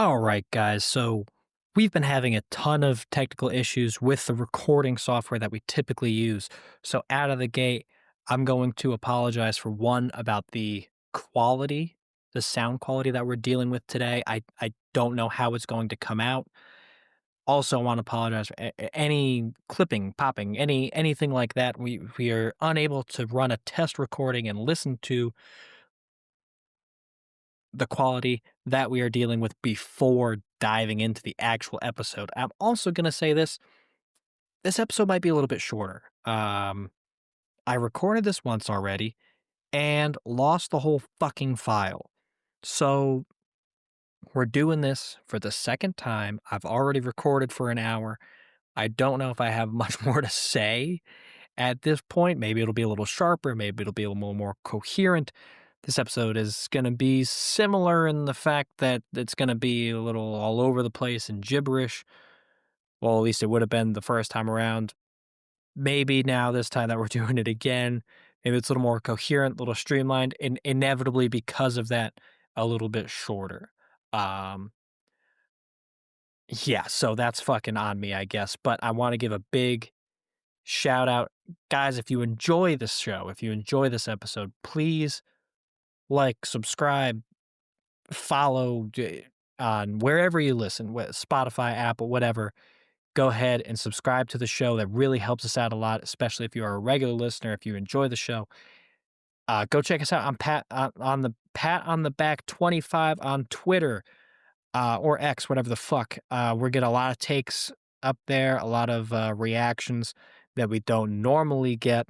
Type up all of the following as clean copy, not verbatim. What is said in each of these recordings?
All right, guys. So we've been having a ton of technical issues with the recording software that we typically use. So out of the gate, I'm going to apologize for one about the quality, the sound quality that we're dealing with today. I don't know how it's going to come out. Also, I want to apologize for any clipping, popping, anything like that. We are unable to run a test recording and listen to the quality that we are dealing with before diving into the actual episode. I'm also going to say this episode might be a little bit shorter. I recorded this once already and lost the whole fucking file. So we're doing this for the second time. I've already recorded for an hour. I don't know if I have much more to say at this point. Maybe it'll be a little sharper, maybe it'll be a little more coherent. This episode is going to be similar in the fact that it's going to be a little all over the place and gibberish. Well, at least it would have been the first time around. Maybe now, this time that we're doing it again, maybe it's a little more coherent, a little streamlined, and inevitably because of that, a little bit shorter. Um, yeah, so that's fucking on me, I guess. But I want to give a big shout out. Guys, if you enjoy this show, if you enjoy this episode, please like, subscribe, follow on wherever you listen, with Spotify, Apple, whatever. Go ahead and subscribe to the show. That really helps us out a lot, especially if you are a regular listener. If you enjoy the show, go check us out on Pat on the Back 25 on Twitter or X, whatever the fuck. We're getting a lot of takes up there, a lot of reactions that we don't normally get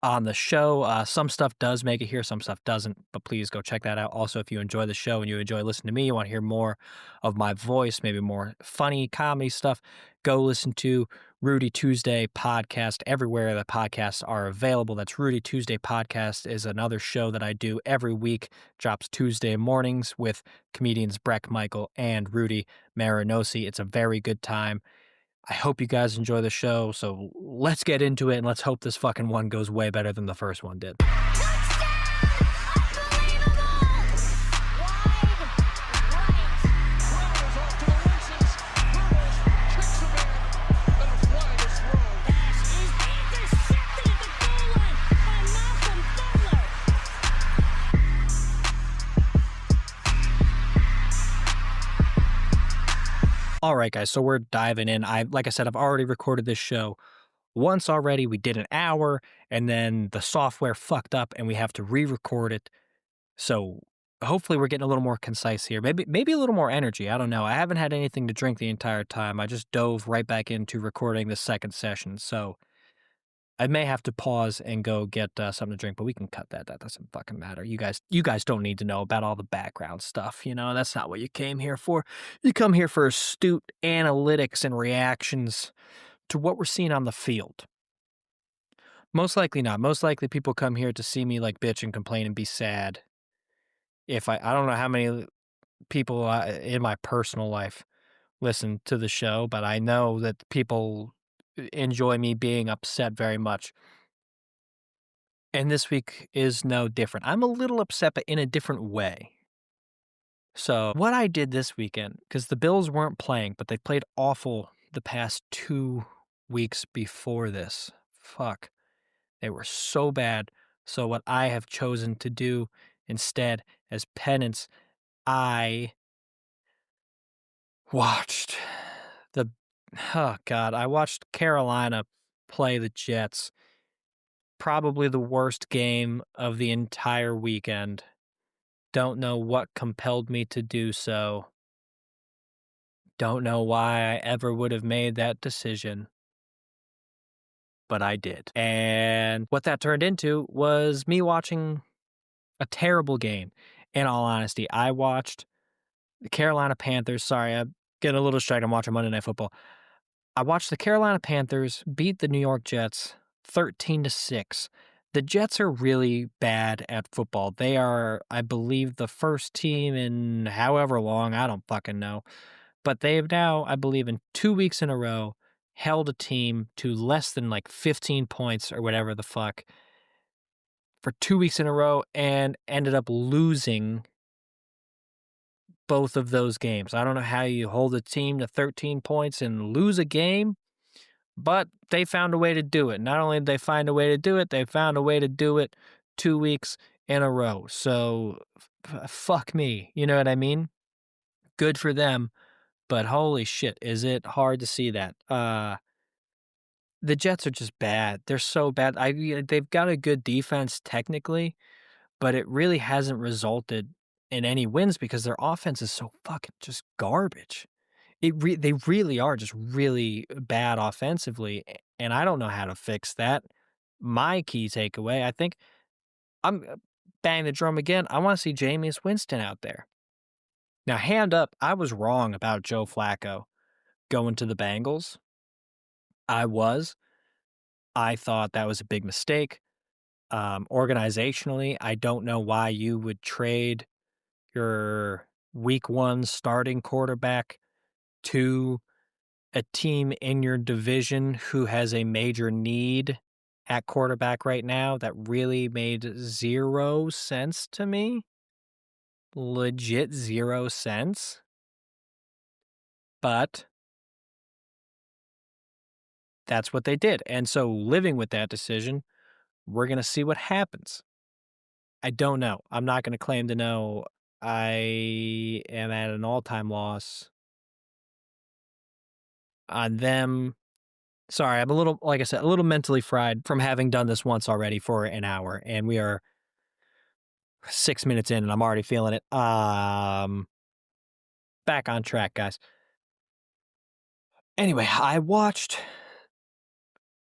on the show. Some stuff does make it here, some stuff doesn't, but please go check that out. Also, if you enjoy the show and you enjoy listening to me, you want to hear more of my voice, maybe more funny comedy stuff, go listen to Rudy Tuesday podcast everywhere the podcasts are available. That's Rudy Tuesday podcast is another show that I do every week, drops Tuesday mornings with comedians Breck Michael and Rudy Marinosi. It's a very good time. I hope you guys enjoy the show. So let's get into it and let's hope this fucking one goes way better than the first one did. All right, guys. So we're diving in. Like I said, I've already recorded this show once already. We did an hour and then the software fucked up and we have to re-record it. So hopefully we're getting a little more concise here. Maybe a little more energy. I don't know. I haven't had anything to drink the entire time. I just dove right back into recording the second session. So I may have to pause and go get something to drink, but we can cut that. That doesn't fucking matter. You guys don't need to know about all the background stuff. You know, that's not what you came here for. You come here for astute analytics and reactions to what we're seeing on the field. Most likely not. Most likely people come here to see me like bitch and complain and be sad. If I don't know how many people in my personal life listen to the show, but I know that people enjoy me being upset very much. And this week is no different. I'm a little upset, but in a different way. So, what I did this weekend, because the Bills weren't playing, but they played awful the past 2 weeks before this. Fuck. They were so bad. So, what I have chosen to do instead, as penance, I watched the. Oh, God. I watched Carolina play the Jets. Probably the worst game of the entire weekend. Don't know what compelled me to do so. Don't know why I ever would have made that decision, but I did. And what that turned into was me watching a terrible game. In all honesty, I watched the Carolina Panthers. Sorry, I'm getting a little distracted. I'm watching Monday Night Football. I watched the Carolina Panthers beat the New York Jets 13-6. The Jets are really bad at football. They are, I believe, the first team in however long, I don't fucking know. But they have now, I believe, in 2 weeks in a row, held a team to less than like 15 points or whatever the fuck for 2 weeks in a row and ended up losing both of those games. I don't know how you hold a team to 13 points and lose a game, but they found a way to do it. Not only did they find a way to do it, they found a way to do it 2 weeks in a row. So fuck me. You know what I mean? Good for them, but holy shit, is it hard to see that? The Jets are just bad. They're so bad. They've got a good defense technically, but it really hasn't resulted in any wins because their offense is so fucking just garbage. They really are just really bad offensively, and I don't know how to fix that. My key takeaway, I think I'm bang the drum again. I want to see Jameis Winston out there. Now, hand up, I was wrong about Joe Flacco going to the Bengals. I was. I thought that was a big mistake. Organizationally, I don't know why you would trade your week one starting quarterback to a team in your division who has a major need at quarterback right now. That really made 0 sense to me. Legit 0 sense. But that's what they did. And so living with that decision, we're going to see what happens. I don't know. I'm not going to claim to know. I am at an all-time loss on them. Sorry, I'm a little, like I said, a little mentally fried from having done this once already for an hour, and we are 6 minutes in, and I'm already feeling it. Back on track, guys. Anyway, I watched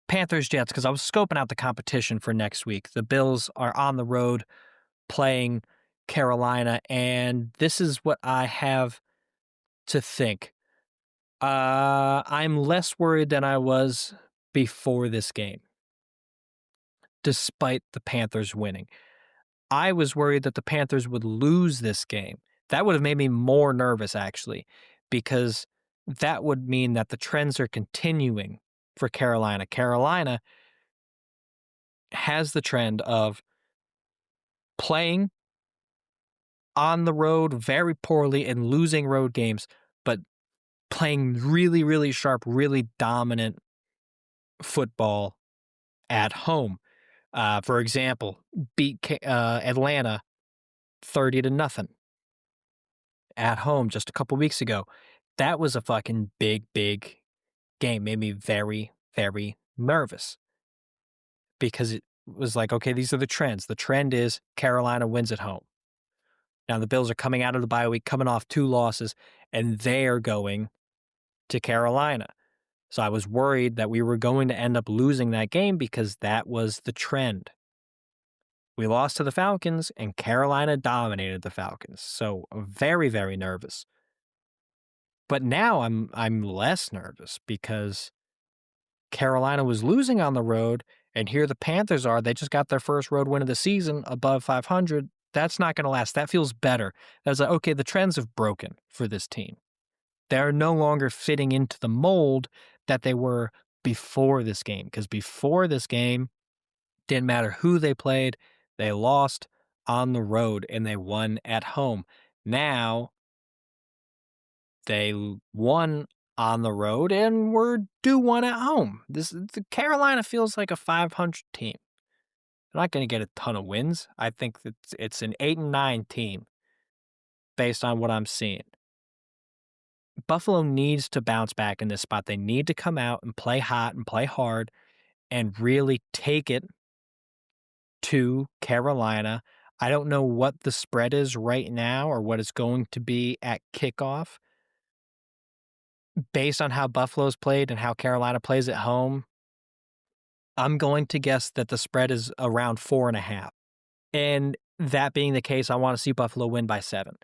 Panthers Jets because I was scoping out the competition for next week. The Bills are on the road playing Carolina, and this is what I have to think. I'm less worried than I was before this game, despite the Panthers winning. I was worried that the Panthers would lose this game. That would have made me more nervous, actually, because that would mean that the trends are continuing for Carolina. Carolina has the trend of playing on the road very poorly and losing road games, but playing really, really sharp, really dominant football at home. For example, beat Atlanta 30-0 at home just a couple weeks ago. That was a fucking big, big game. Made me very, very nervous because it was like, okay, these are the trends. The trend is Carolina wins at home. Now the Bills are coming out of the bye week, coming off 2 losses, and they are going to Carolina. So I was worried that we were going to end up losing that game because that was the trend. We lost to the Falcons, and Carolina dominated the Falcons. So very, very nervous. But now I'm less nervous because Carolina was losing on the road, and here the Panthers are. They just got their first road win of the season above 500. That's not going to last. That feels better. That's like, okay, the trends have broken for this team. They're no longer fitting into the mold that they were before this game. Because before this game, didn't matter who they played, they lost on the road and they won at home. Now, they won on the road and were due one at home. The Carolina feels like a 500 team. They're not going to get a ton of wins. I think that it's an 8-9 team based on what I'm seeing. Buffalo needs to bounce back in this spot. They need to come out and play hot and play hard and really take it to Carolina. I don't know what the spread is right now or what it's going to be at kickoff. Based on how Buffalo's played and how Carolina plays at home, I'm going to guess that the spread is around 4.5. And that being the case, I want to see Buffalo win by 7.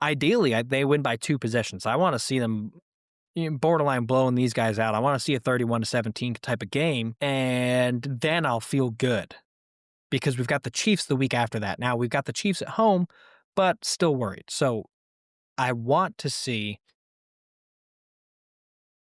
Ideally, they win by 2 possessions. I want to see them borderline blowing these guys out. I want to see a 31-17 type of game, and then I'll feel good because we've got the Chiefs the week after that. Now, we've got the Chiefs at home, but still worried. So I want to see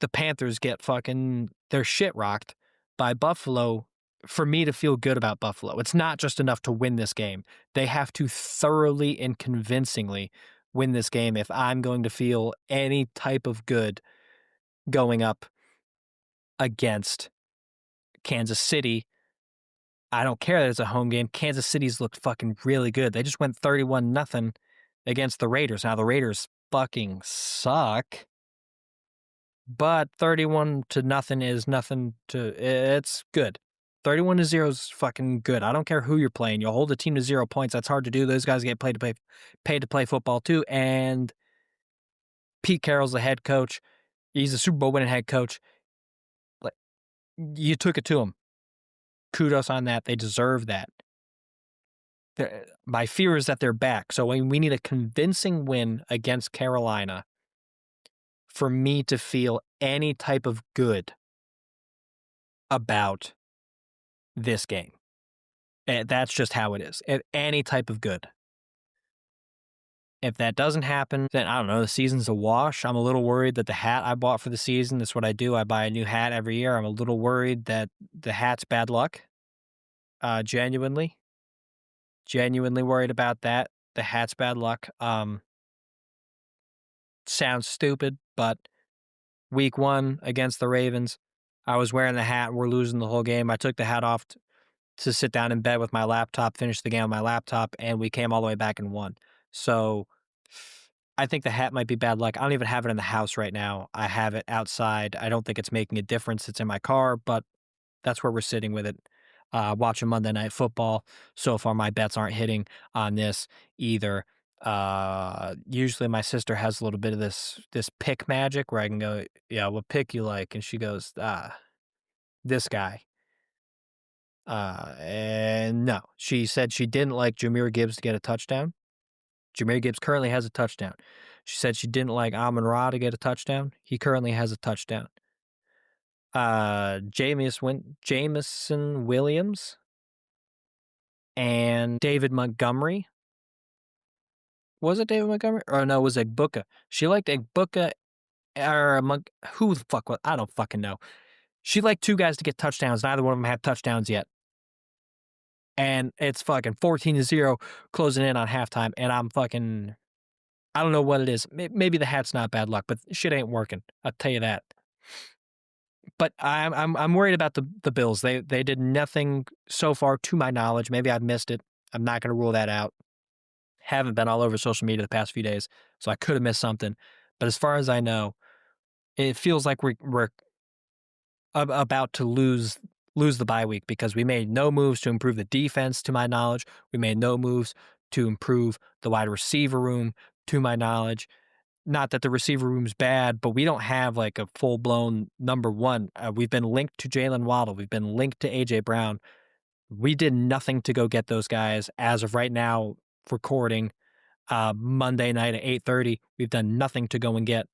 the Panthers get fucking their shit rocked by Buffalo for me to feel good about Buffalo. It's not just enough to win this game. They have to thoroughly and convincingly win this game, if I'm going to feel any type of good going up against Kansas City, I don't care that it's a home game. Kansas City's looked fucking really good. They just went 31-0 against the Raiders. Now the Raiders fucking suck, but 31-0 is nothing to, it's good. 31-0 is fucking good. I don't care who you're playing. You'll hold a team to 0 points. That's hard to do. Those guys get paid to play football too. And Pete Carroll's the head coach. He's a Super Bowl winning head coach. Like, you took it to him. Kudos on that. They deserve that. My fear is that they're back. So we need a convincing win against Carolina for me to feel any type of good about this game. And that's just how it is. Any type of good. If that doesn't happen, then I don't know, the season's a wash. I'm a little worried that the hat I bought for the season, that's what I do. I buy a new hat every year. I'm a little worried that the hat's bad luck. Genuinely worried about that. The hat's bad luck. Sounds stupid, but week 1 against the Ravens, I was wearing the hat. We're losing the whole game. I took the hat off to sit down in bed with my laptop, finish the game on my laptop, and we came all the way back and won. So I think the hat might be bad luck. I don't even have it in the house right now. I have it outside. I don't think it's making a difference. It's in my car, but that's where we're sitting with it. Watching Monday Night Football. So far, my bets aren't hitting on this either. Usually my sister has a little bit of this pick magic where I can go, yeah, what pick you like? And she goes, this guy. And no, she said she didn't like Jahmyr Gibbs to get a touchdown. Jahmyr Gibbs currently has a touchdown. She said she didn't like Amon-Ra to get a touchdown. He currently has a touchdown. Jameson Williams and David Montgomery. Was it David Montgomery? Or no, it was Egbuka. She liked Egbuka or who the fuck was, I don't fucking know. She liked 2 guys to get touchdowns. Neither one of them had touchdowns yet. And it's fucking 14-0 closing in on halftime. And I'm fucking, I don't know what it is. Maybe the hat's not bad luck, but shit ain't working. I'll tell you that. But I'm worried about the Bills. They did nothing so far to my knowledge. Maybe I've missed it. I'm not going to rule that out. Haven't been all over social media the past few days, so I could have missed something. But as far as I know, it feels like we're about to lose the bye week because we made no moves to improve the defense, to my knowledge. We made no moves to improve the wide receiver room, to my knowledge. Not that the receiver room's bad, but we don't have like a full-blown number one. We've been linked to Jalen Waddle. We've been linked to A.J. Brown. We did nothing to go get those guys. As of right now, recording Monday night at 8:30, we've done nothing to go and get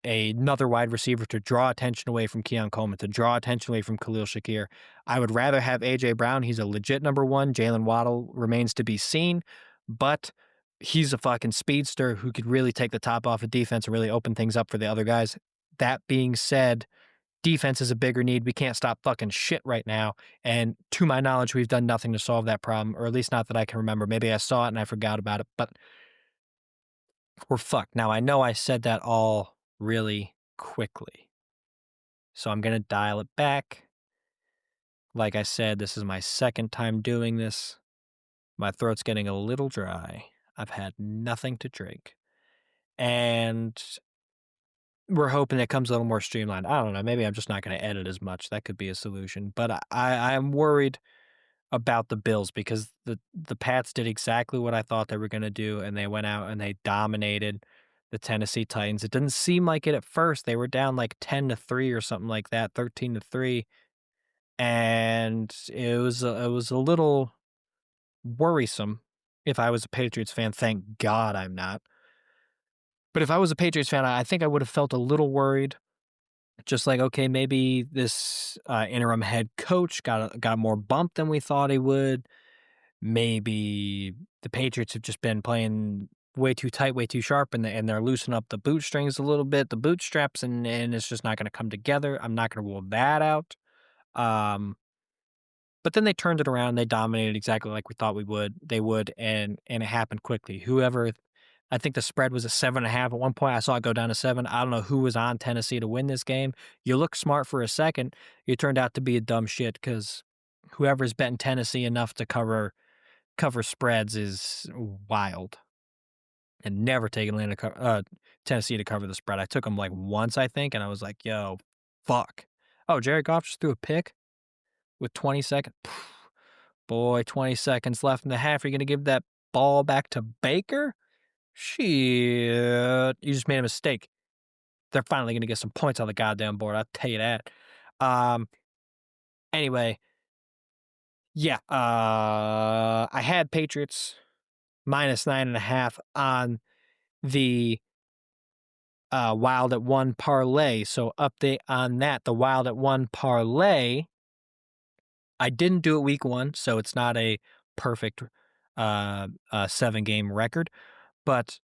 another wide receiver to draw attention away from Keon Coleman, to draw attention away from Khalil Shakir. I would rather have A.J. Brown. He's a legit number one. Jalen Waddle remains to be seen, but he's a fucking speedster who could really take the top off of defense and really open things up for the other guys. That being said, defense is a bigger need. We can't stop fucking shit right now. And to my knowledge, we've done nothing to solve that problem, or at least not that I can remember. Maybe I saw it and I forgot about it, but we're fucked. Now, I know I said that all really quickly, so I'm going to dial it back. Like I said, this is my second time doing this. My throat's getting a little dry. I've had nothing to drink. And we're hoping it comes a little more streamlined. I don't know. Maybe I'm just not going to edit as much. That could be a solution. But I'm worried about the Bills because the Pats did exactly what I thought they were going to do, and they went out and they dominated the Tennessee Titans. It didn't seem like it at first. They were down like 10-3 or something like that, 13-3. And it was a little worrisome if I was a Patriots fan. Thank God I'm not. But if I was a Patriots fan, I think I would have felt a little worried. Just like, okay, maybe this interim head coach got more bump than we thought he would. Maybe the Patriots have just been playing way too tight, way too sharp, and they're loosening up the bootstrings a little bit, the bootstraps, and it's just not going to come together. I'm not going to rule that out. But then they turned it around. They dominated exactly like we thought they would, and it happened quickly. Whoever I think the spread was a 7.5 at one point. I saw it go down to 7. I don't know who was on Tennessee to win this game. You look smart for a second. You turned out to be a dumb shit because whoever's betting Tennessee enough to cover spreads is wild. And never take Tennessee to cover the spread. I took them like once, I think, and I was like, yo, fuck. Oh, Jared Goff just threw a pick with 20 seconds. Boy, 20 seconds left in the half. You're going to give that ball back to Baker? Shit. You just made a mistake. They're finally going to get some points on the goddamn board. I'll tell you that. Um. Anyway, yeah. I had Patriots minus 9.5 on the Wild at 1 parlay. So update on that. The Wild at 1 parlay. I didn't do it week 1, so it's not a perfect 7-game record, but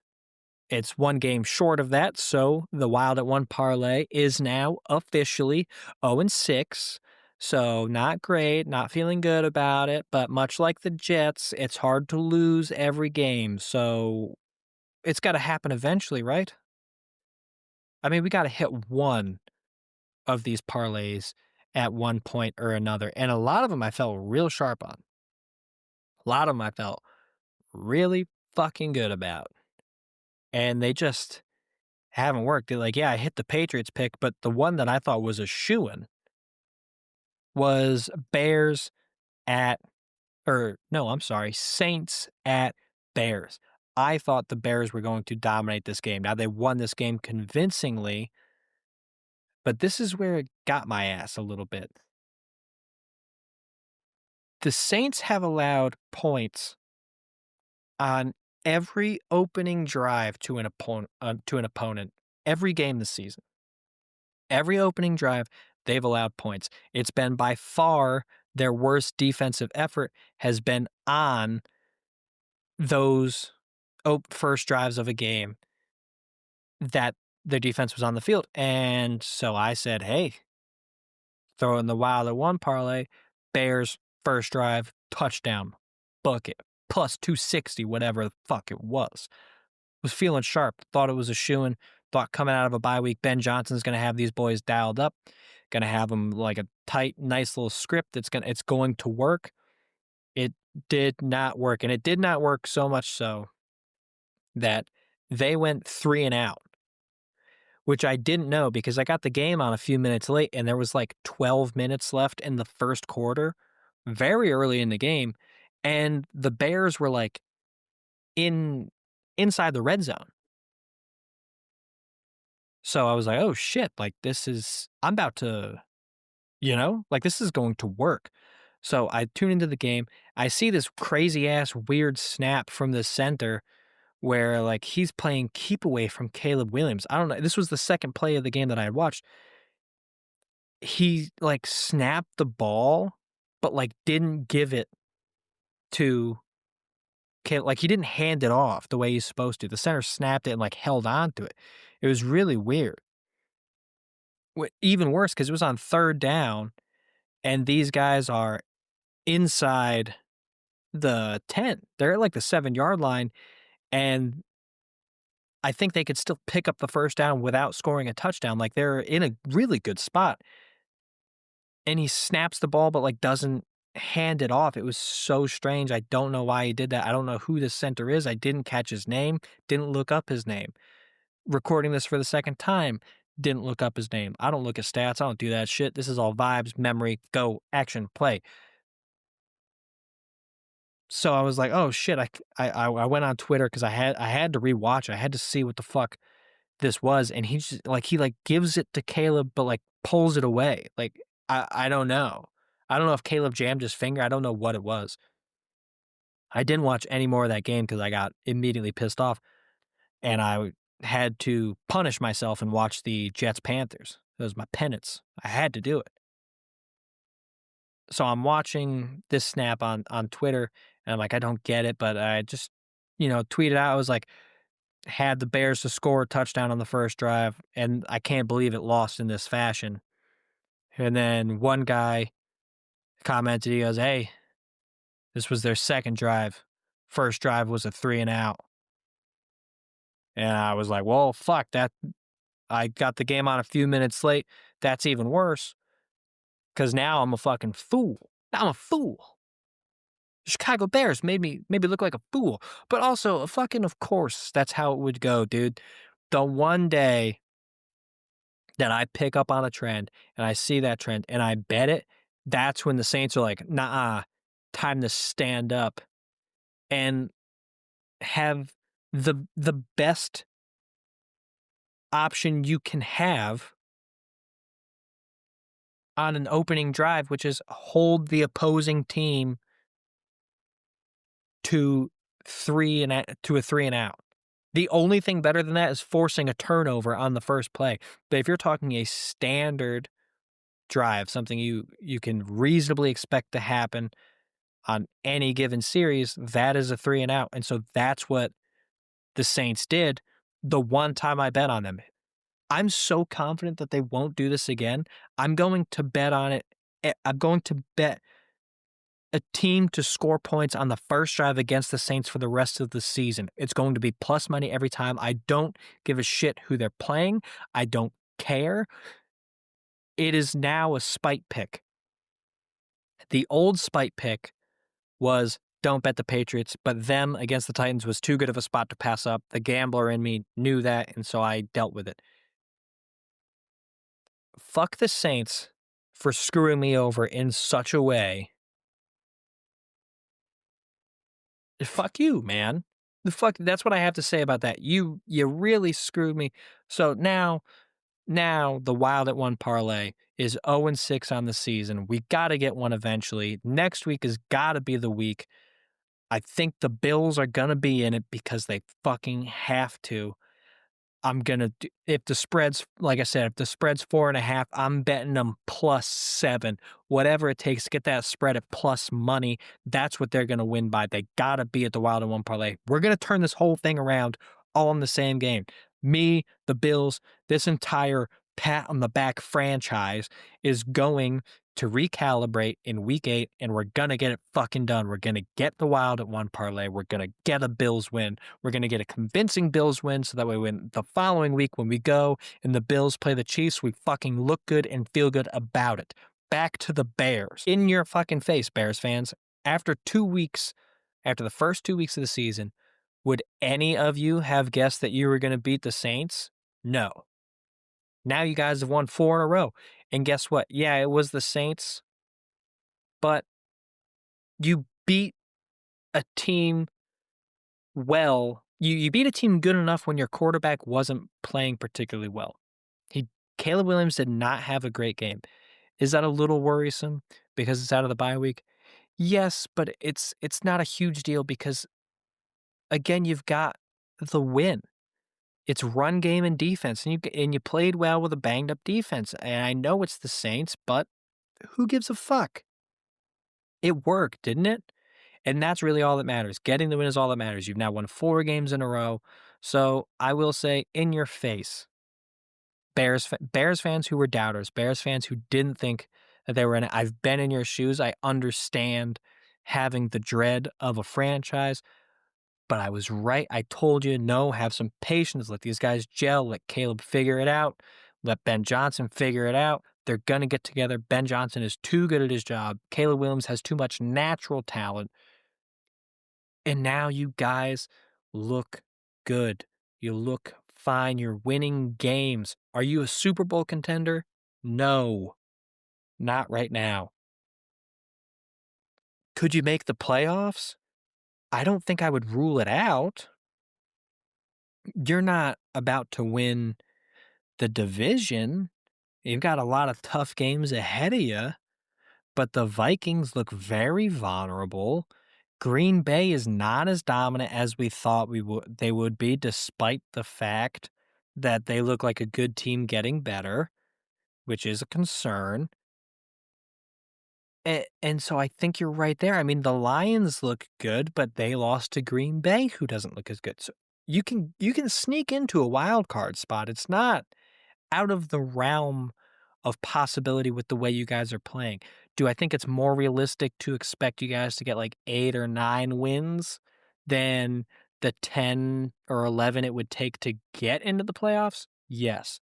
it's 1 game short of that. So the Wild at 1 parlay is now officially 0-6. So not great, not feeling good about it, but much like the Jets, it's hard to lose every game. So it's got to happen eventually, right? I mean, we got to hit one of these parlays at one point or another. And a lot of them I felt real sharp on. A lot of them I felt really fucking good about. And they just haven't worked. They're like, yeah, I hit the Patriots pick, but the one that I thought was a shoo-in was Bears at, or no, I'm sorry, Saints at Bears. I thought the Bears were going to dominate this game. Now, they won this game convincingly, but this is where it got my ass a little bit. The Saints have allowed points on every opening drive to an opponent every game this season. Every opening drive, they've allowed points. It's been by far their worst defensive effort has been on those first drives of a game that their defense was on the field. And so I said, hey, throw in the Wild at 1 parlay, Bears first drive, touchdown, bucket, plus 260, whatever the fuck it was. Was feeling sharp, thought it was a shoo-in, thought coming out of a bye week, Ben Johnson's going to have these boys dialed up, going to have them like a tight, nice little script it's going to work. It did not work, and it did not work so much so that they went 3 and out, which I didn't know because I got the game on a few minutes late, and there was like 12 minutes left in the first quarter, very early in the game, and the Bears were like inside the red zone. So I was like, oh shit, like I'm about to, like this is going to work. So I tune into the game. I see this crazy ass weird snap from the center where like he's playing keep away from Caleb Williams. I don't know. This was the second play of the game that I had watched. He like snapped the ball, but like didn't give it to Caleb. Like he didn't hand it off the way he's supposed to. The center snapped it and like held on to it. It was really weird. Even worse because it was on third down and these guys are inside the 10. They're at like the 7-yard line, and I think they could still pick up the first down without scoring a touchdown. Like they're in a really good spot. And he snaps the ball, but like doesn't hand it off. It was so strange. I don't know why he did that. I don't know who the center is. I didn't catch his name, didn't look up his name. Recording this for the second time, didn't look up his name. I don't look at stats. I don't do that shit. This is all vibes, memory, go, action, play. So I was like, oh shit, I went on Twitter because I had to rewatch it. I had to see what the fuck this was, and he gives it to Caleb, but like pulls it away. Like I don't know. I don't know if Caleb jammed his finger. I don't know what it was. I didn't watch any more of that game because I got immediately pissed off, and I had to punish myself and watch the Jets Panthers. It was my penance. I had to do it. So I'm watching this snap on Twitter, and I'm like, I don't get it, but I just, tweeted out. I was like, had the Bears to score a touchdown on the first drive, and I can't believe it lost in this fashion. And then one guy commented, he goes, hey, this was their second drive. First drive was a 3 and out. And I was like, well, fuck that. I got the game on a few minutes late. That's even worse because now I'm a fucking fool. Now I'm a fool. Chicago Bears made me look like a fool. But also, fucking, of course, that's how it would go, dude. The one day that I pick up on a trend and I see that trend and I bet it, that's when the Saints are like, nah, time to stand up and have the best option you can have on an opening drive, which is hold the opposing team to a 3 and out. The only thing better than that is forcing a turnover on the first play. But if you're talking a standard drive, something you can reasonably expect to happen on any given series, that is a 3 and out. And so that's what the Saints did the one time I bet on them. I'm so confident that they won't do this again. I'm going to bet on it. I'm going to bet a team to score points on the first drive against the Saints for the rest of the season. It's going to be plus money every time. I don't give a shit who they're playing. I don't care. It is now a spite pick. The old spite pick was don't bet the Patriots, but them against the Titans was too good of a spot to pass up. The gambler in me knew that, and so I dealt with it. Fuck the Saints for screwing me over in such a way. Fuck you, man. The fuck, that's what I have to say about that. You really screwed me. So now the Wild at 1 parlay is 0-6 on the season. We got to get one eventually. Next week has got to be the week. I think the Bills are going to be in it because they fucking have to. I'm going to, if the spread's, like I said, if the spread's 4.5, I'm betting them +7. Whatever it takes to get that spread at plus money, that's what they're going to win by. They got to be at the Wild at 1 parlay. We're going to turn this whole thing around all in the same game. Me, the Bills, this entire pat on the back franchise is going to recalibrate in week 8, and we're going to get it fucking done. We're going to get the Wild at 1 parlay. We're going to get a Bills win. We're going to get a convincing Bills win so that way when the following week when we go and the Bills play the Chiefs, we fucking look good and feel good about it. Back to the Bears. In your fucking face, Bears fans. After the first 2 weeks of the season, would any of you have guessed that you were going to beat the Saints? No. Now you guys have won 4 in a row. And guess what? Yeah, it was the Saints, but you beat a team well. You beat a team good enough when your quarterback wasn't playing particularly well. Caleb Williams did not have a great game. Is that a little worrisome because it's out of the bye week? Yes, but it's not a huge deal because, again, you've got the win. It's run game and defense, and you played well with a banged up defense. And I know it's the Saints, but who gives a fuck? It worked, didn't it? And that's really all that matters. Getting the win is all that matters. You've now won 4 games in a row. So I will say, in your face, Bears fans who were doubters, Bears fans who didn't think that they were in it. I've been in your shoes. I understand having the dread of a franchise. But I was right. I told you, no, have some patience. Let these guys gel. Let Caleb figure it out. Let Ben Johnson figure it out. They're going to get together. Ben Johnson is too good at his job. Caleb Williams has too much natural talent. And now you guys look good. You look fine. You're winning games. Are you a Super Bowl contender? No, not right now. Could you make the playoffs? I don't think I would rule it out. You're not about to win the division. You've got a lot of tough games ahead of you, but the Vikings look very vulnerable. Green Bay is not as dominant as we thought they would be, despite the fact that they look like a good team getting better, which is a concern. And so I think you're right there. I mean, the Lions look good, but they lost to Green Bay, who doesn't look as good. So you can sneak into a wild card spot. It's not out of the realm of possibility with the way you guys are playing. Do I think it's more realistic to expect you guys to get like 8 or 9 wins than the 10 or 11 it would take to get into the playoffs? Yes.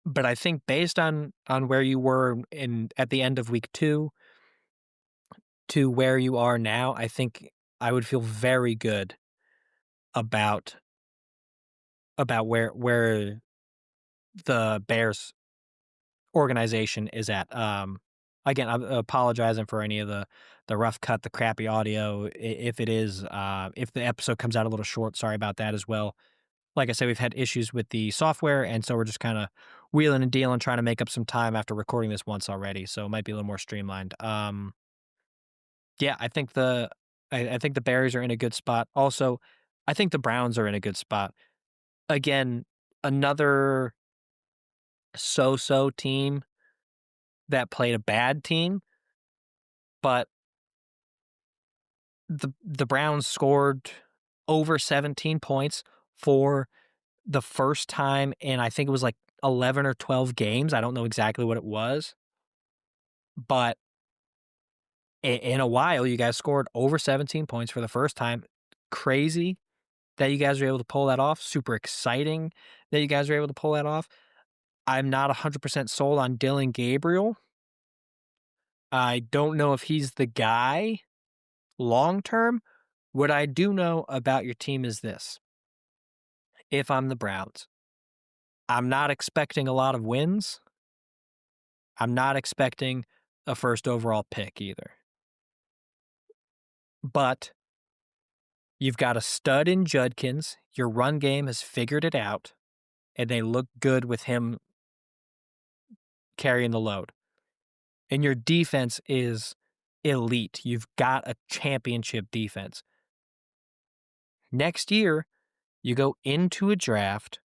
But I think based on where you were in at the end of week 2 to where you are now, I think I would feel very good about where the Bears organization is at. Again, I'm apologizing for any of the rough cut, the crappy audio. If it is, if the episode comes out a little short, sorry about that as well. Like I said, we've had issues with the software, and so we're just kind of wheeling and dealing, trying to make up some time after recording this once already. So it might be a little more streamlined. Yeah, I think the Bears are in a good spot. Also, I think the Browns are in a good spot. Again, another so-so team that played a bad team, but the Browns scored over 17 points for the first time in I think it was like 11 or 12 games. I don't know exactly what it was, but in a while, you guys scored over 17 points for the first time. Crazy that you guys were able to pull that off. Super exciting that you guys were able to pull that off. I'm not 100% sold on Dylan Gabriel. I don't know if he's the guy long term. What I do know about your team is this. If I'm the Browns, I'm not expecting a lot of wins. I'm not expecting a first overall pick either. But you've got a stud in Judkins. Your run game has figured it out, and they look good with him carrying the load. And your defense is elite. You've got a championship defense. Next year, you go into a draft,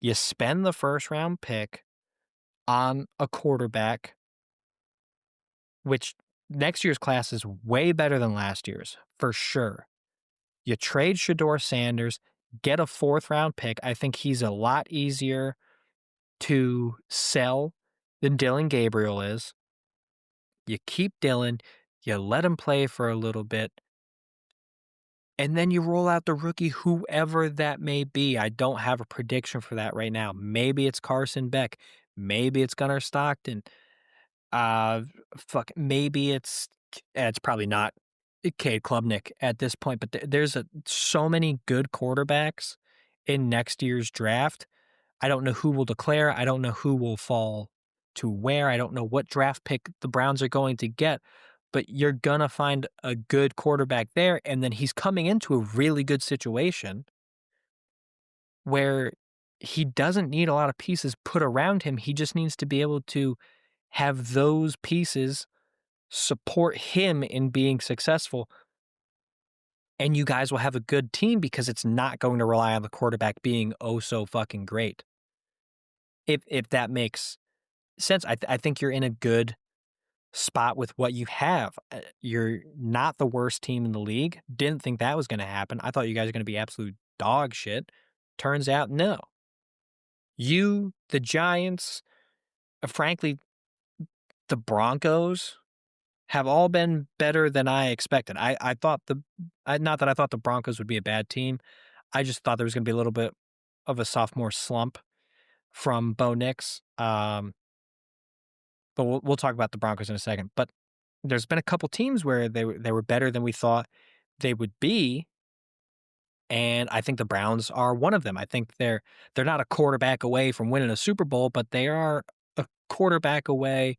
you spend the first round pick on a quarterback, which next year's class is way better than last year's, for sure. You trade Shador Sanders, get a fourth round pick. I think he's a lot easier to sell than Dylan Gabriel is. You keep Dylan, you let him play for a little bit, and then you roll out the rookie, whoever that may be. I don't have a prediction for that right now. Maybe it's Carson Beck. Maybe it's Gunnar Stockton. Uh, maybe it's probably not Cade Klubnik at this point, but there's so many good quarterbacks in next year's draft. I don't know who will declare. I don't know who will fall to where. I don't know what draft pick the Browns are going to get, but you're going to find a good quarterback there. And then he's coming into a really good situation where he doesn't need a lot of pieces put around him. He just needs to be able to have those pieces support him in being successful. And you guys will have a good team because it's not going to rely on the quarterback being oh so fucking great. If that makes sense, I think you're in a good spot with what you have. You're not the worst team in the league. Didn't think that was going to happen. I thought you guys were going to be absolute dog shit. Turns out, no. You, the Giants, frankly, the Broncos have all been better than I expected. I thought not that I thought the Broncos would be a bad team. I just thought there was going to be a little bit of a sophomore slump from Bo Nix. But we'll talk about the Broncos in a second. But there's been a couple teams where they were better than we thought they would be, and I think the Browns are one of them. I think they're not a quarterback away from winning a Super Bowl, but they are a quarterback away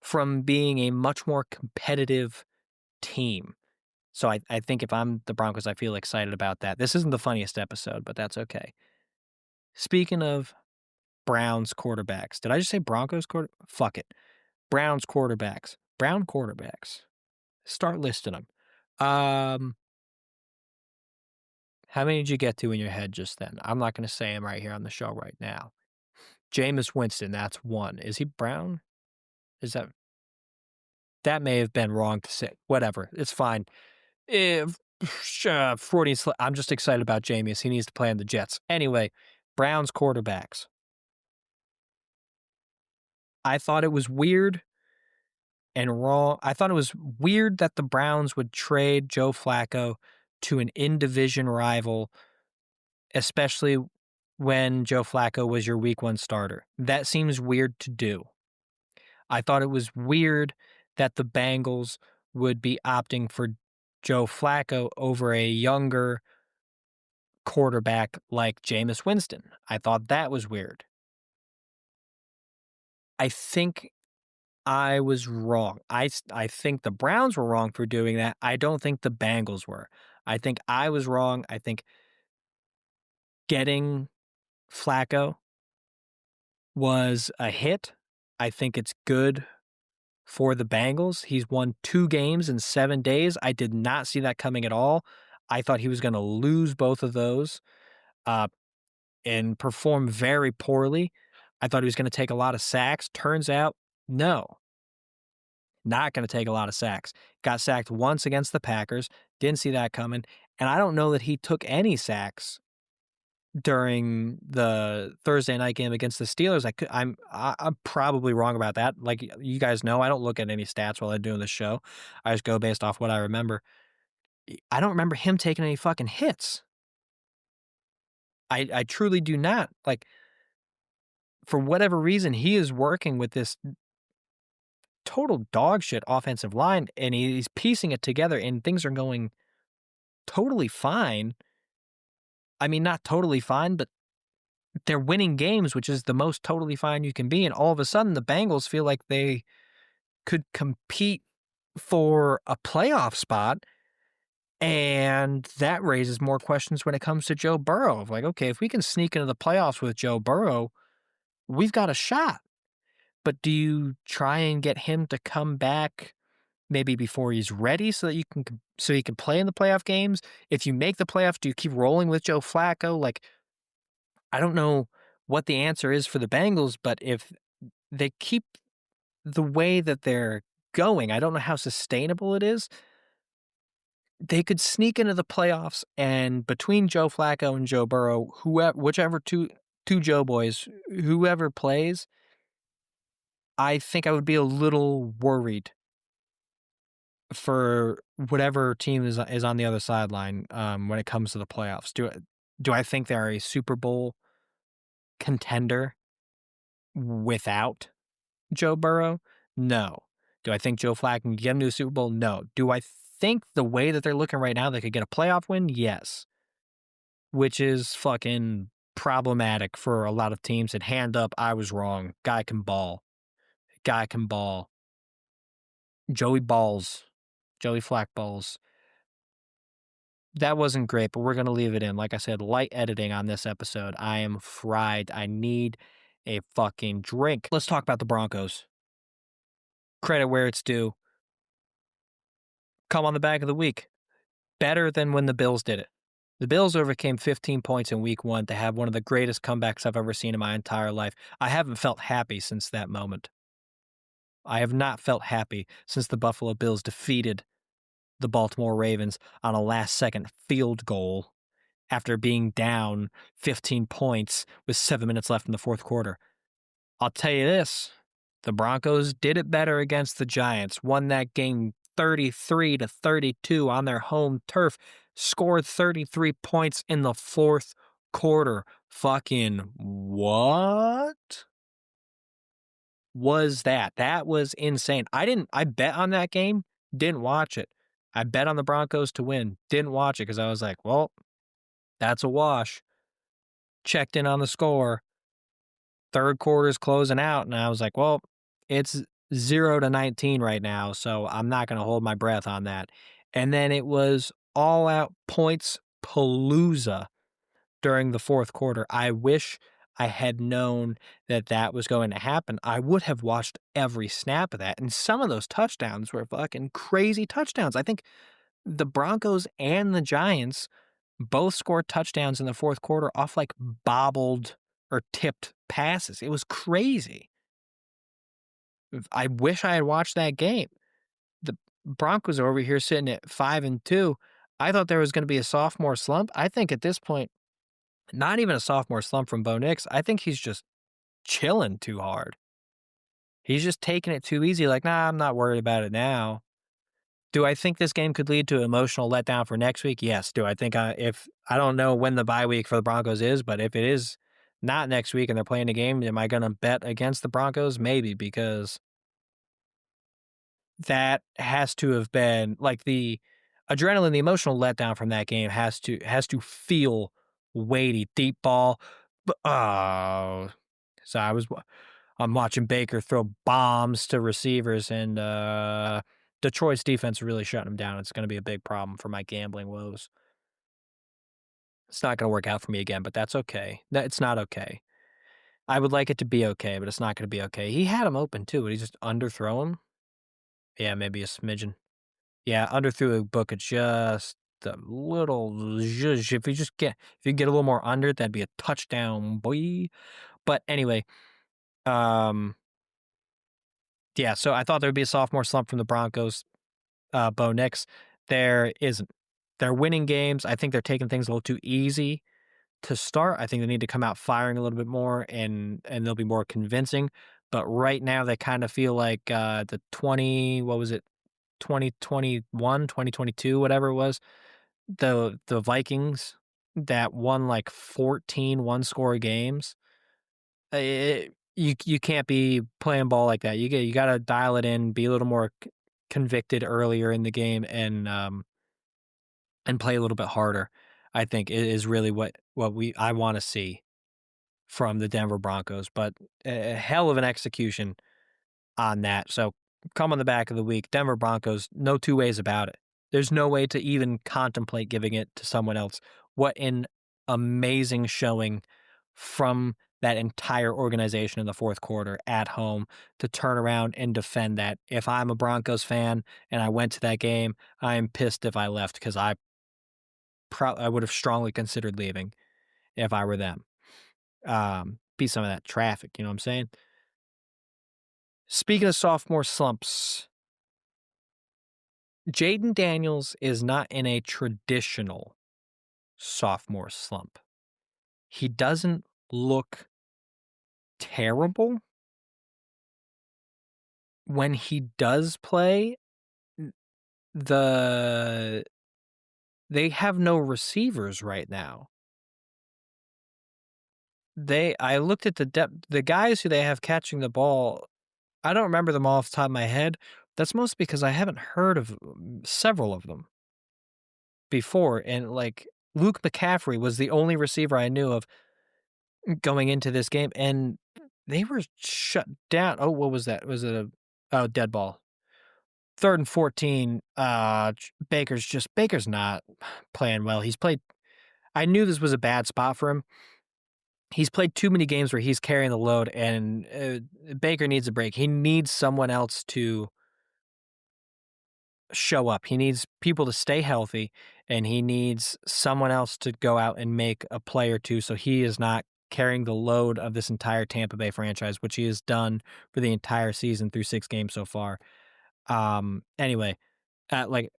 from being a much more competitive team. So I think if I'm the Broncos, I feel excited about that. This isn't the funniest episode, but that's okay. Speaking of Browns quarterbacks, did I just say Broncos quarter? Fuck it. Browns quarterbacks. Brown quarterbacks. Start listing them. How many did you get to in your head just then? I'm not going to say them right here on the show right now. Jameis Winston, that's one. Is he brown? Is that may have been wrong to say. Whatever, it's fine. If Freudian slip. I'm just excited about Jameis. He needs to play on the Jets. Anyway, Browns quarterbacks. I thought it was weird and wrong. I thought it was weird that the Browns would trade Joe Flacco to an in-division rival, especially when Joe Flacco was your week 1 starter. That seems weird to do. I thought it was weird that the Bengals would be opting for Joe Flacco over a younger quarterback like Jameis Winston. I thought that was weird. I think I was wrong. I think the Browns were wrong for doing that. I don't think the Bengals were. I think I was wrong. I think getting Flacco was a hit. I think it's good for the Bengals. He's won 2 games in 7 days. I did not see that coming at all. I thought he was going to lose both of those uh, and perform very poorly. I thought he was going to take a lot of sacks. Turns out, no, not going to take a lot of sacks. Got sacked once against the Packers. Didn't see that coming. And I don't know that he took any sacks during the Thursday night game against the Steelers. I'm probably wrong about that. Like you guys know, I don't look at any stats while I'm doing the show. I just go based off what I remember. I don't remember him taking any fucking hits. I truly do not. Like for whatever reason, he is working with this total dog shit offensive line, and he's piecing it together, and things are going totally fine. I mean, not totally fine, but they're winning games, which is the most totally fine you can be. And all of a sudden, the Bengals feel like they could compete for a playoff spot. And that raises more questions when it comes to Joe Burrow of like, okay, if we can sneak into the playoffs with Joe Burrow, we've got a shot. But do you try and get him to come back maybe before he's ready so that he can play in the playoff games? If you make the playoffs, do you keep rolling with Joe Flacco? Like, I don't know what the answer is for the Bengals, but if they keep the way that they're going, I don't know how sustainable it is. They could sneak into the playoffs, and between Joe Flacco and Joe Burrow, whichever two Joe boys, whoever plays, I think I would be a little worried for whatever team is on the other sideline when it comes to the playoffs. Do I think they're a Super Bowl contender without Joe Burrow? No. Do I think Joe Flacco can get him to a Super Bowl? No. Do I think the way that they're looking right now, they could get a playoff win? Yes. Which is fucking problematic for a lot of teams. And hand up, I was wrong. Guy can ball. Guy can ball. Joey balls. Joey Flack balls. That wasn't great, but we're going to leave it in. Like I said, light editing on this episode. I am fried. I need a fucking drink. Let's talk about the Broncos. Credit where it's due. Come on the back of the week. Better than when the Bills did it. The Bills overcame 15 points in week 1 to have one of the greatest comebacks I've ever seen in my entire life. I haven't felt happy since that moment. I have not felt happy since the Buffalo Bills defeated the Baltimore Ravens on a last-second field goal after being down 15 points with 7 minutes left in the fourth quarter. I'll tell you this, the Broncos did it better against the Giants, won that game 33-32 on their home turf, scored 33 points in the fourth quarter. Fucking what was that? That was insane. I bet on that game, didn't watch it. I bet on the Broncos to win, didn't watch it because I was like, well, that's a wash. Checked in on the score. Third quarter's closing out, and I was like, well, it's 0-19 right now, so I'm not going to hold my breath on that. And then it was all-out points palooza during the fourth quarter. I wish I had known that that was going to happen. I would have watched every snap of that, and some of those touchdowns were fucking crazy touchdowns. I think the Broncos and the Giants both scored touchdowns in the fourth quarter off like bobbled or tipped passes. It was crazy. I wish I had watched that game. The Broncos are over here sitting at 5-2. I thought there was going to be a sophomore slump. I think at this point, not even a sophomore slump from Bo Nix. I think he's just chilling too hard. He's just taking it too easy. Like, nah, I'm not worried about it now. Do I think this game could lead to emotional letdown for next week? Yes. Do I think if I don't know when the bye week for the Broncos is, but if it is not next week and they're playing a game, am I going to bet against the Broncos? Maybe because that has to have been like the adrenaline, the emotional letdown from that game has to feel weighty, deep ball. Oh, so I'm watching Baker throw bombs to receivers, and Detroit's defense really shutting him down. It's going to be a big problem for my gambling woes. It's not going to work out for me again, but that's okay. It's not okay. I would like it to be okay, but it's not going to be okay. He had him open too. Would he just underthrow him? Yeah, maybe a smidgen. Yeah, underthrew a book of just a little zhuzh. If you get a little more under, that'd be a touchdown, boy. But anyway, um, yeah. So I thought there would be a sophomore slump from the Broncos. Bo Nix, there isn't. They're winning games. I think they're taking things a little too easy to start. I think they need to come out firing a little bit more, and they'll be more convincing. But right now, they kind of feel like the 20, what was it, 2021, 2022, whatever it was, the Vikings that won like 14 one-score games. You can't be playing ball like that. You got to dial it in, be a little more convicted earlier in the game, and play a little bit harder. I think is really what I want to see from the Denver Broncos, but a hell of an execution on that. So come on the back of the week, Denver Broncos, no two ways about it. There's no way to even contemplate giving it to someone else. What an amazing showing from that entire organization in the fourth quarter at home to turn around and defend that. If I'm a Broncos fan and I went to that game, I am pissed if I left because I would have strongly considered leaving if I were them. Be some of that traffic, you know what I'm saying? Speaking of sophomore slumps, Jaden Daniels is not in a traditional sophomore slump. He doesn't look terrible. When he does play, the they have no receivers right now. I looked at the depth, the guys who they have catching the ball, I don't remember them all off the top of my head. That's mostly because I haven't heard of several of them before, and, like, Luke McCaffrey was the only receiver I knew of going into this game, and they were shut down. Oh, what was that? Was it dead ball. 3rd and 14, Baker's not playing well. I knew this was a bad spot for him. He's played too many games where he's carrying the load, and, Baker needs a break. He needs someone else to show up. He needs people to stay healthy, and he needs someone else to go out and make a play or two so he is not carrying the load of this entire Tampa Bay franchise, which he has done for the entire season through 6 games so far. Anyway, like,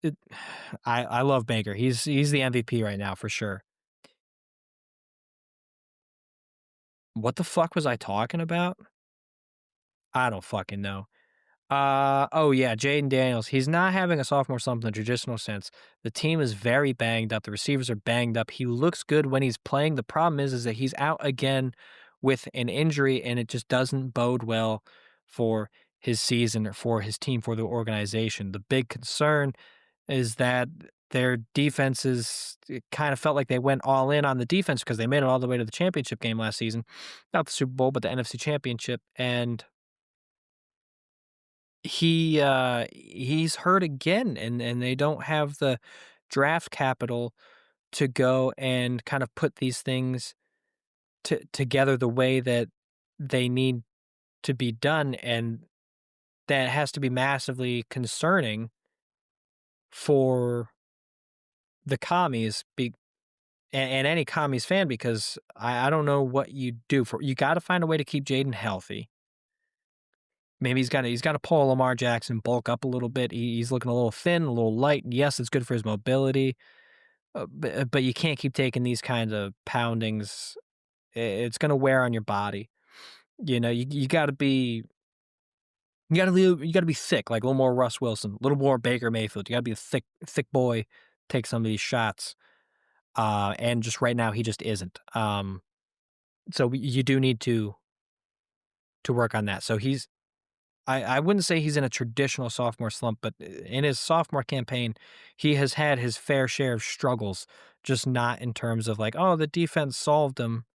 I love Baker. He's the MVP right now for sure. What the fuck was I talking about? I don't fucking know. Oh yeah, Jaden Daniels. He's not having a sophomore slump in the traditional sense. The team is very banged up. The receivers are banged up. He looks good when he's playing. The problem is that he's out again with an injury, and it just doesn't bode well for his season or for his team, for the organization. The big concern is that their defenses, it kind of felt like they went all in on the defense because they made it all the way to the championship game last season. Not the Super Bowl, but the NFC Championship. And he's hurt again, and they don't have the draft capital to go and kind of put these things together the way that they need to be done, and that has to be massively concerning for the commies and any commies fan, because I don't know what you do. You got to find a way to keep Jaden healthy. Maybe he's got to pull Lamar Jackson, bulk up a little bit. He's looking a little thin, a little light. Yes, it's good for his mobility, but you can't keep taking these kinds of poundings. It's going to wear on your body. You know, you got to be You gotta be thick, like a little more Russ Wilson, a little more Baker Mayfield. You gotta be a thick boy, take some of these shots. And just right now, he just isn't. So you do need to work on that. So I wouldn't say he's in a traditional sophomore slump, but in his sophomore campaign, he has had his fair share of struggles, just not in terms of like, oh, the defense solved him,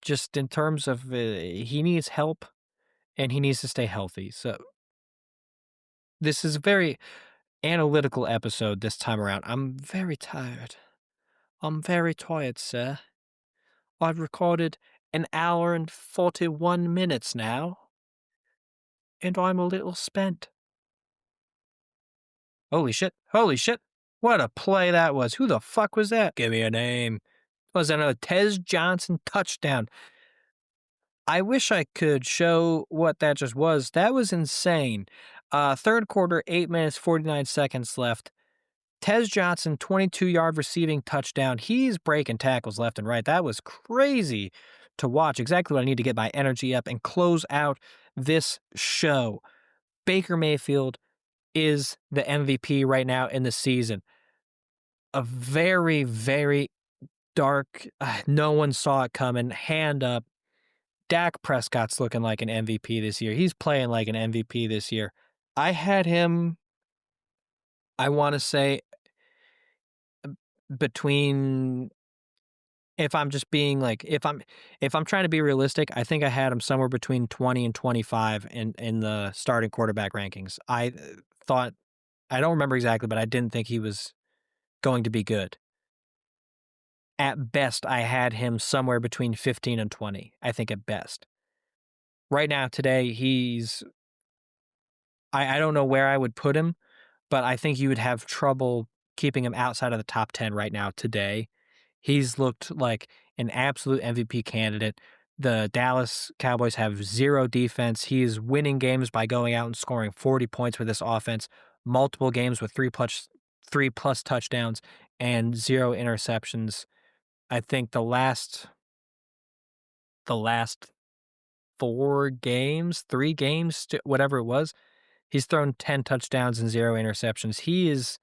just in terms of he needs help and he needs to stay healthy. So this is a very analytical episode this time around. I'm very tired. I'm very tired, sir. I've recorded an hour and 41 minutes now, and I'm a little spent. Holy shit. Holy shit. What a play that was. Who the fuck was that? Give me a name. Was that another Tez Johnson touchdown? I wish I could show what that just was. That was insane. Third quarter, 8 minutes, 49 seconds left. Tez Johnson, 22-yard receiving touchdown. He's breaking tackles left and right. That was crazy to watch. Exactly what I need to get my energy up and close out this show. Baker Mayfield is the MVP right now in the season. A very, very dark, no one saw it coming, hand up. Dak Prescott's looking like an MVP this year. He's playing like an MVP this year. I had him, I want to say, between if I'm just being like if I'm trying to be realistic, I think I had him somewhere between 20 and 25 in the starting quarterback rankings. I thought I don't remember exactly, but I didn't think he was going to be good. At best, I had him somewhere between 15 and 20, I think at best. Right now, today, I don't know where I would put him, but I think you would have trouble keeping him outside of the top 10 right now today. He's looked like an absolute MVP candidate. The Dallas Cowboys have zero defense. He is winning games by going out and scoring 40 points with this offense, multiple games with three plus touchdowns and zero interceptions. I think the last 3 games, whatever it was, he's thrown 10 touchdowns and 0 interceptions. He is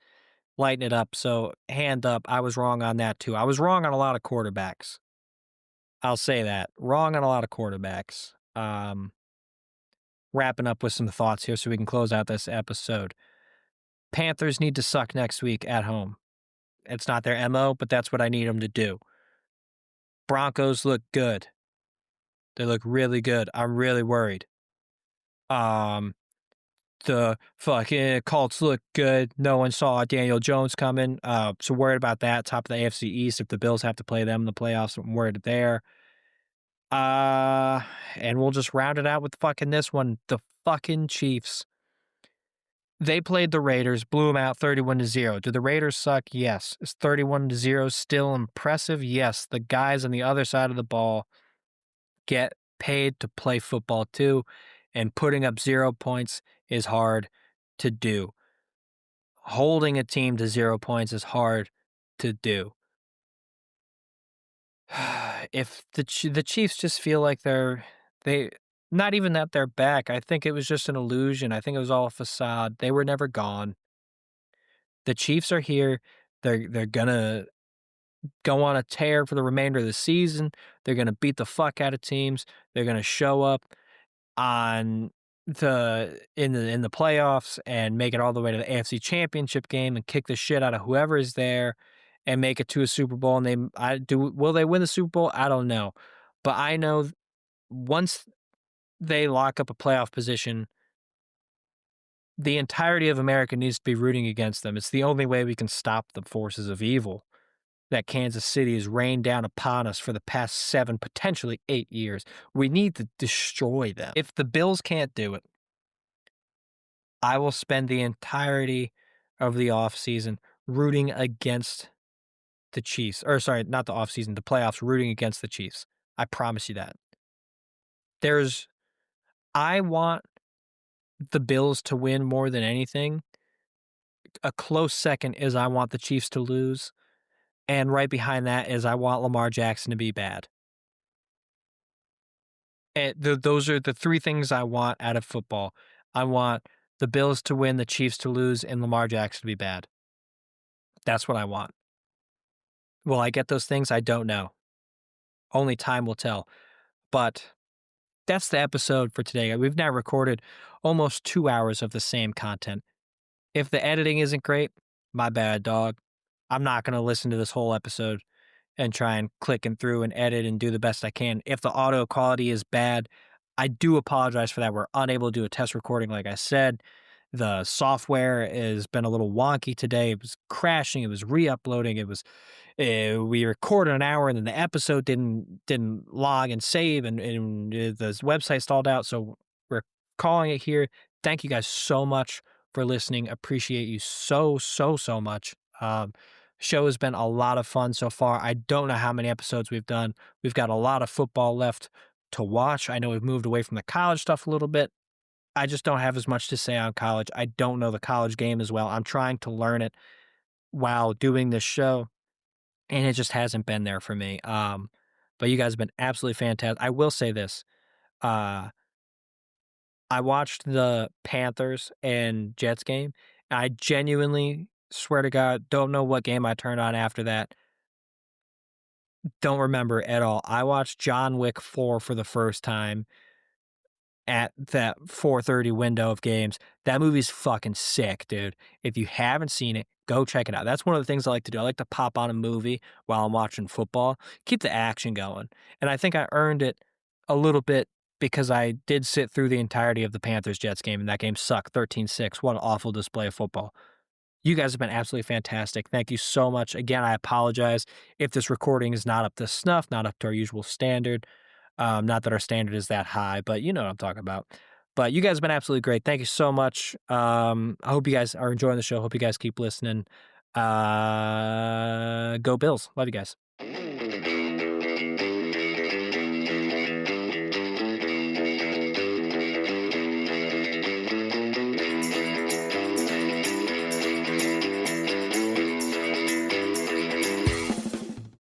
lighting it up, so hand up, I was wrong on that too. I was wrong on a lot of quarterbacks. I'll say that. Wrong on a lot of quarterbacks. Wrapping up with some thoughts here so we can close out this episode. Panthers need to suck next week at home. It's not their MO, but that's what I need them to do. Broncos look good. They look really good. I'm really worried. The fucking Colts look good. No one saw Daniel Jones coming. So worried about that. Top of the AFC East. If the Bills have to play them in the playoffs, I'm worried there. And we'll just round it out with fucking this one. The fucking Chiefs. They played the Raiders, blew them out 31-0. Do the Raiders suck? Yes. Is 31-0 still impressive? Yes. The guys on the other side of the ball get paid to play football too, and putting up 0 points is hard to do. Holding a team to 0 points is hard to do. If the Chiefs just feel like they not even that they're back, I think it was just an illusion. I think it was all a facade. They were never gone. The Chiefs are here. They're gonna go on a tear for the remainder of the season. They're gonna beat the fuck out of teams. They're gonna show up on in the playoffs and make it all the way to the AFC Championship game and kick the shit out of whoever is there and make it to a Super Bowl. And will they win the Super Bowl? I don't know, but I know once they lock up a playoff position, the entirety of America needs to be rooting against them. It's the only way we can stop the forces of evil that Kansas City has rained down upon us for the past 7, potentially 8 years. We need to destroy them. If the Bills can't do it, I will spend the entirety of the offseason rooting against the Chiefs. Or sorry, not the offseason, the playoffs, rooting against the Chiefs. I promise you that. I want the Bills to win more than anything. A close second is I want the Chiefs to lose. And right behind that is I want Lamar Jackson to be bad. And those are the 3 things I want out of football. I want the Bills to win, the Chiefs to lose, and Lamar Jackson to be bad. That's what I want. Will I get those things? I don't know. Only time will tell. But that's the episode for today. We've now recorded almost 2 hours of the same content. If the editing isn't great, my bad, dog. I'm not going to listen to this whole episode and try and click and through and edit and do the best I can. If the audio quality is bad, I do apologize for that. We're unable to do a test recording, like I said. The software has been a little wonky today. It was crashing. It was re-uploading. We recorded an hour and then the episode didn't log and save and the website stalled out. So we're calling it here. Thank you guys so much for listening. Appreciate you so much. Show has been a lot of fun so far. I don't know how many episodes we've done. We've got a lot of football left to watch. I know we've moved away from the college stuff a little bit. I just don't have as much to say on college. I don't know the college game as well. I'm trying to learn it while doing this show, and it just hasn't been there for me. But you guys have been absolutely fantastic. I will say this. Uh, I watched the Panthers and Jets game. I genuinely swear to God, don't know what game I turned on after that. Don't remember at all. I watched John Wick 4 for the first time at that 4:30 window of games. That movie's fucking sick, dude. If you haven't seen it, go check it out. That's one of the things I like to do. I like to pop on a movie while I'm watching football, keep the action going. And I think I earned it a little bit because I did sit through the entirety of the Panthers Jets game, and that game sucked 13-6. What an awful display of football. You guys have been absolutely fantastic. Thank you so much. Again, I apologize if this recording is not up to snuff, not up to our usual standard. Not that our standard is that high, but you know what I'm talking about. But you guys have been absolutely great. Thank you so much. I hope you guys are enjoying the show. Hope you guys keep listening. Go Bills. Love you guys.